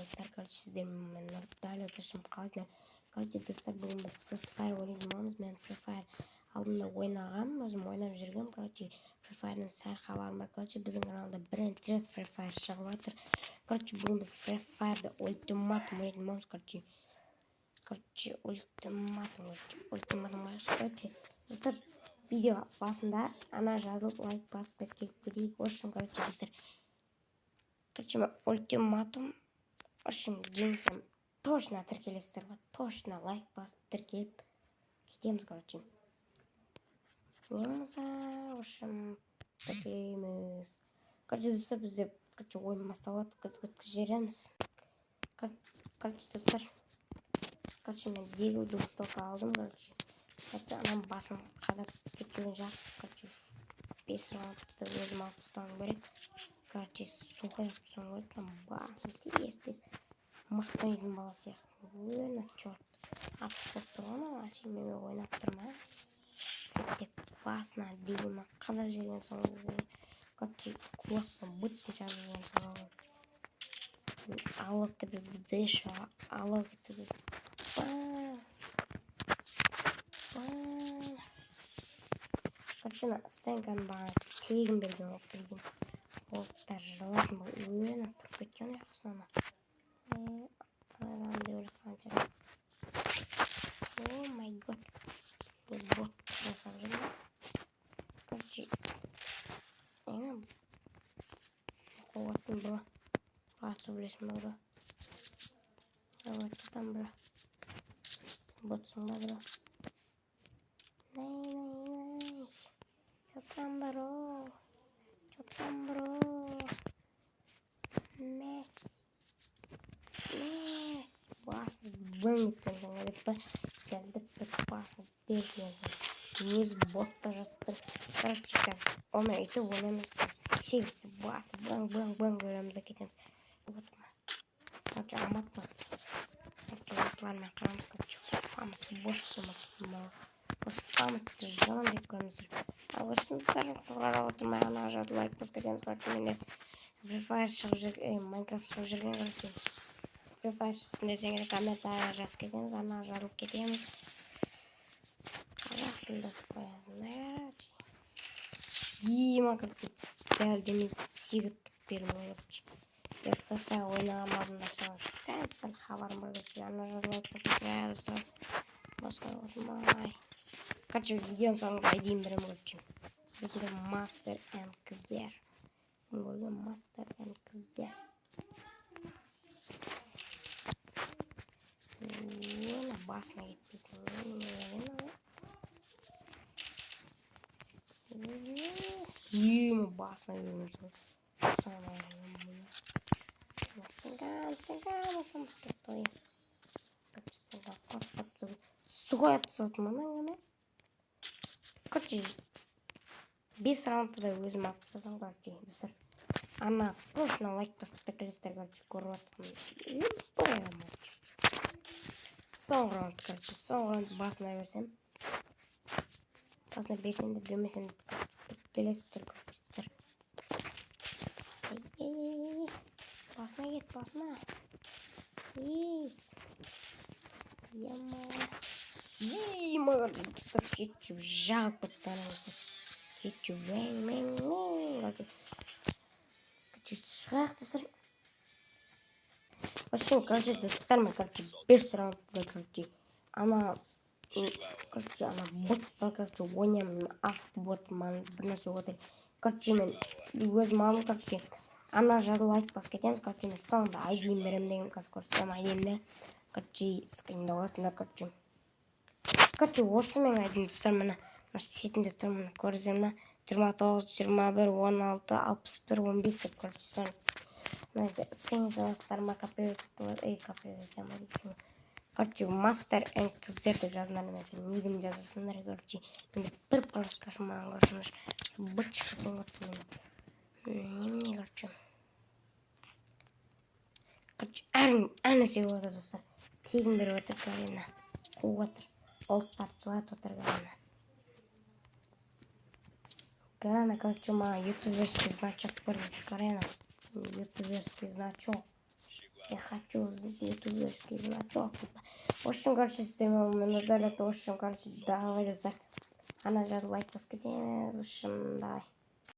достар. Короче, сіздермен дәл отырышым қалайсыздар. Короче, достар, бүгін біз Free Fire ойнаймыз. Мен Free Fire алдында ойнағанмын, өзім ойнап жүргенмін. Короче, Free Fire'ның сәр хабарым бар. Короче, біздің каналда бірінші рет Free Fire шығып жатыр. Короче, бүгін біз Free Fire'да ультиматум ойнаймыз. Короче, ультиматум. Короче, достар, видео басында ана жазылып лайк басып тіркеліп кетейік. В общем, короче, достар, ультиматум. В общем, жеңсем точно тіркелесіздер ғой, точно лайк басып тіркеліп кетеміз. Короче, не болмаса, в общем, тіркелеміз. Короче, достар, бізде ойын басталады, өткізіп жібереміз. Короче, достар, мен дегілді ұстауға алдым. Короче, анам басын қадап кеткен жақ. Короче, 5 раундты өзім алып ұстауым керек. Короче, сухой тұсың керек, там басын тиесті. Мақтан үйдің бала сияқты. Өні чорт. Атып тұрғаны, әшейін мен ойнап тұрма. Тек басына дегілді қадап жерген соң. Короче, құлақпен бұтсын жазылған соң. Алып кетеді дыша, алып кетеді. Короче, стенканы бағана тегін берген оқ берген. Оқтар жыласын бұл өйені тұрып кеткен ұйқысына. О май год. Бұл бот жасап жүрген. Короче, қолғасын бұла. Атсы білесің бұла. Там бұла. Ботсың ба бұла. Чоптан бро. Мес. Басын бұңыттен жаңа деп ба. Gəlді бір басын берген. Өз ботта жасыптыр. Короче, кәз оны үйті ойнамыз. Севді басы бұң көремізді кетеміз. Короче, аматма. Короче, осылармен қарамыз. Короче, фамыз бот. Поставымызды жан деп көреміздер. Алғышын қарап отырмай ана жады лайк басып кетеміз. Короче, менде Free Fire шығып жүрген, Minecraft шығып жүрген. Короче, Free Fire шықсын десеңіз комментария жазып кетеміз, ана жазылып кетеміз. Қазақ тілді қоясыңдар. Ема, короче, бәрі демей секіріп бермей. Free Fire ойнаған алдында сәл хабарым бар. Ана жазылып кетеміз. Басқа отырмай. Короче, видеоның соңында айдейін бірім көрчем. Бізде Master and Kzer. Бұл Master and Kzer. Оны басына кетпейтін. Емі басына көрмесің. Соңына айдейін. Стенган. Сухой апсылатын мұнан ғана. Короче, 5 раундта өзім апсасам. Короче, достар, ана точно лайк басып тіркелесіздер. Короче, көріп атқым. Соң раунд, короче, соң раунд басына берсем. Басына берсем де бермесем де тіркелесіздер. Короче, басына кет, басына. Ема, достар, кетчіп жағып бұттаныңызды. Кетчіп мәң. Короче, шығақ, достар. Вообще, короче, достар, 5 раундта, короче, ана бот бар, короче, ойнаймын, автобот, бір нәрсе отыр. Короче, мен өзім алым, короче, ана жазылып айтып бас кетеміз. Короче, мен соңында айдейін берем деген көрсетем айдейін де. Короче, скринді оласында, короче, осы мен айдейін, достар, мені сетінде тұр, мені көріземін. 29, 21, 16, 61, 15 деп, короче, соң. Скринді оластарыма каприветем айдейсің. Короче, Master and Kzer деп жазындар немесе нигім жазасындар. Короче, менде бір парашкашым маған көрсіңдер. Бұт шығатын көрсіңдер. Немене, короче. Короче, әрнесе өтір, достар. Тегін бері өтір, көрейіні. Қуып өтір. Олттар жылат өтір, көрейіні. Корейіні, короче, маған ютуберский значок көрейіні. Корейіні, ютуберский значок. Я хочу ютуберский значок. В общем, короче, стримом минут это, в общем, короче, давай, она же лайк поскотение, в общем, давай.